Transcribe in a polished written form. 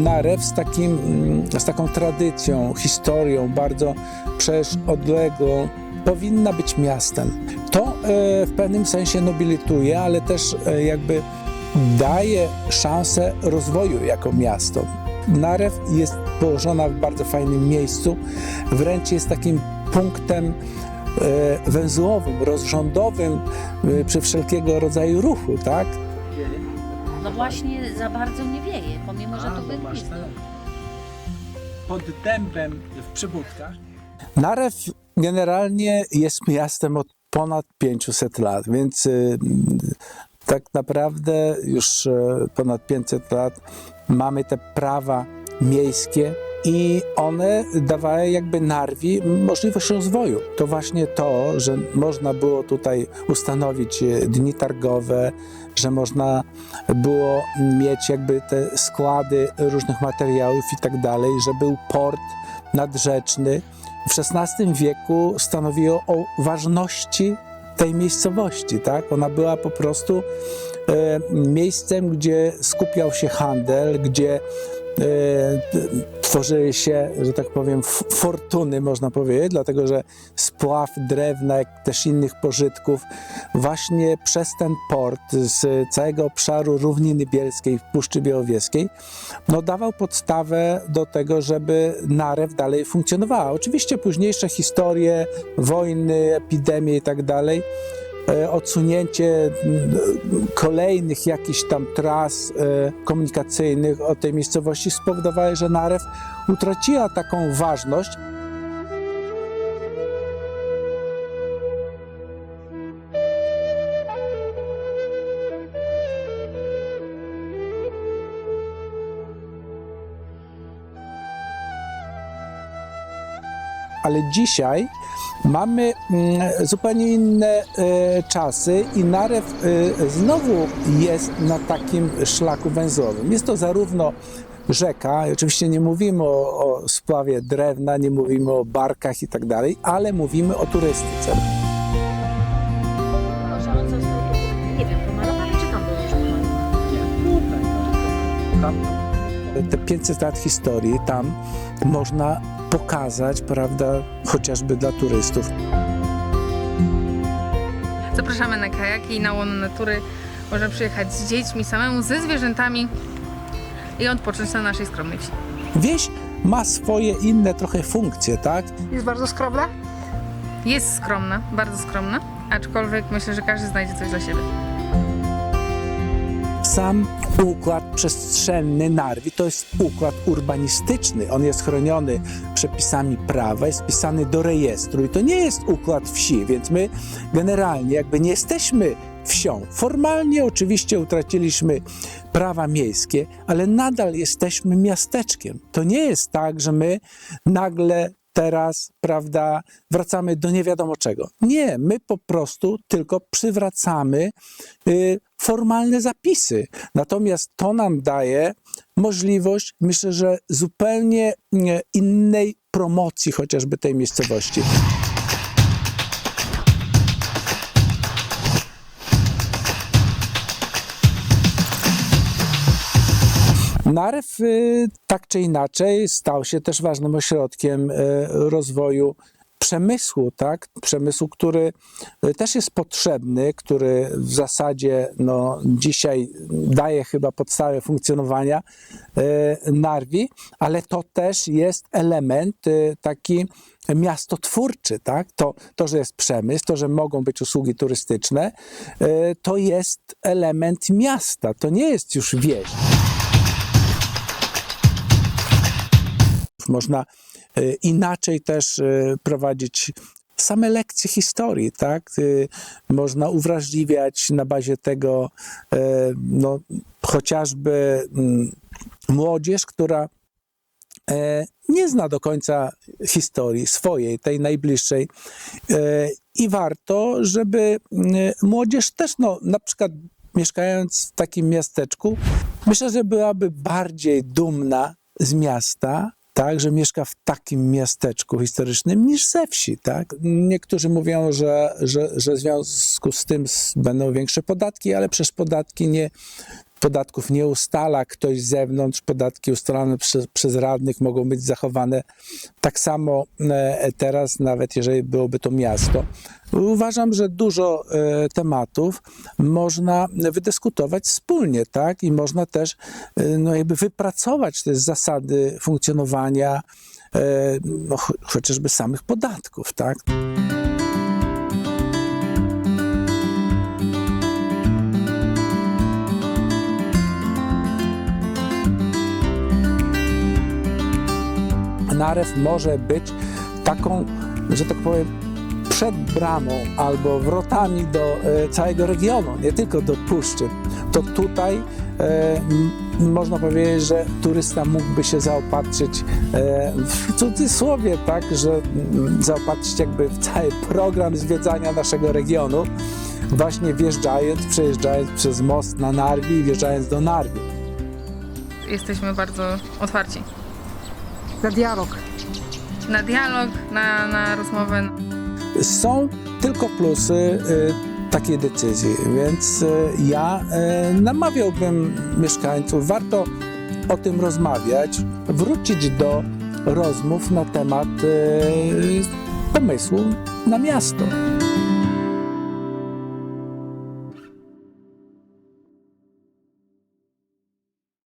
Narew z taką tradycją, historią bardzo przecież odległą powinna być miastem. To w pewnym sensie nobilituje, ale też jakby daje szansę rozwoju jako miasto. Narew jest położona w bardzo fajnym miejscu, wręcz jest takim punktem węzłowym, rozrządowym przy wszelkiego rodzaju ruchu, tak? No właśnie za bardzo nie wieje, pomimo że to wykwitło. Pod dębem w Przybudkach. Narew generalnie jest miastem od ponad 500 lat, więc tak naprawdę już ponad 500 lat mamy te prawa miejskie i one dawały jakby Narwi możliwość rozwoju. To właśnie to, że można było tutaj ustanowić dni targowe, że można było mieć jakby te składy różnych materiałów i tak dalej, że był port nadrzeczny. W XVI wieku stanowiło o ważności tej miejscowości, tak? Ona była po prostu miejscem, gdzie skupiał się handel, gdzie tworzyły się, że tak powiem, fortuny, można powiedzieć, dlatego że spław drewna, jak też innych pożytków, właśnie przez ten port z całego obszaru Równiny Bielskiej w Puszczy Białowieskiej, no dawał podstawę do tego, żeby Narew dalej funkcjonowała. Oczywiście późniejsze historie, wojny, epidemie i tak dalej, odsunięcie kolejnych jakichś tam tras komunikacyjnych od tej miejscowości spowodowały, że Narew utraciła taką ważność. Ale dzisiaj mamy zupełnie inne czasy i Narew znowu jest na takim szlaku węzłowym. Jest to zarówno rzeka, i oczywiście nie mówimy o splawie drewna, nie mówimy o barkach i tak dalej, ale mówimy o turystyce. Może on został tu, nie wiem, pomalowany czy tam był już pomalowany? Nie, tutaj. Te 500 lat historii tam można pokazać, prawda, chociażby dla turystów. Zapraszamy na kajaki i na łono natury. Można przyjechać z dziećmi, samemu, ze zwierzętami i odpocząć na naszej skromnej wsi. Wieś ma swoje inne trochę funkcje, tak? Jest bardzo skromna? Jest skromna, bardzo skromna, aczkolwiek myślę, że każdy znajdzie coś dla siebie. Sam układ przestrzenny Narwi to jest układ urbanistyczny. On jest chroniony przepisami prawa, jest wpisany do rejestru i to nie jest układ wsi, więc my generalnie jakby nie jesteśmy wsią. Formalnie oczywiście utraciliśmy prawa miejskie, ale nadal jesteśmy miasteczkiem. To nie jest tak, że my nagle teraz, prawda, wracamy do nie wiadomo czego. Nie, my po prostu tylko przywracamy formalne zapisy. Natomiast to nam daje możliwość, myślę, że zupełnie innej promocji chociażby tej miejscowości. Narew tak czy inaczej stał się też ważnym ośrodkiem rozwoju przemysłu, tak? Przemysłu, który też jest potrzebny, który w zasadzie no, dzisiaj daje chyba podstawę funkcjonowania Narwi, ale to też jest element taki miastotwórczy, tak? To, że jest przemysł, to, że mogą być usługi turystyczne, to jest element miasta, to nie jest już wieś. Można inaczej też prowadzić same lekcje historii, tak? Można uwrażliwiać na bazie tego no, chociażby młodzież, która nie zna do końca historii swojej, tej najbliższej i warto, żeby młodzież też, no, na przykład mieszkając w takim miasteczku, myślę, że byłaby bardziej dumna z miasta, tak, że mieszka w takim miasteczku historycznym niż ze wsi, tak? Niektórzy mówią, że w związku z tym będą większe podatki, ale przecież podatki nie podatków nie ustala ktoś z zewnątrz, podatki ustalane przez radnych mogą być zachowane tak samo teraz, nawet jeżeli byłoby to miasto. Uważam, że dużo tematów można wydyskutować wspólnie, tak? I można też no, jakby wypracować te zasady funkcjonowania no, chociażby samych podatków, tak? Narew może być taką, że tak powiem, przed bramą albo wrotami do całego regionu, nie tylko do puszczy. To tutaj można powiedzieć, że turysta mógłby się zaopatrzyć w cudzysłowie, tak, że zaopatrzyć jakby w cały program zwiedzania naszego regionu, właśnie przejeżdżając przez most na Narwi i wjeżdżając do Narwi. Jesteśmy bardzo otwarci Na dialog. na dialog, na rozmowę. Są tylko plusy takiej decyzji, więc ja namawiałbym mieszkańców, warto o tym rozmawiać, wrócić do rozmów na temat pomysłu na miasto.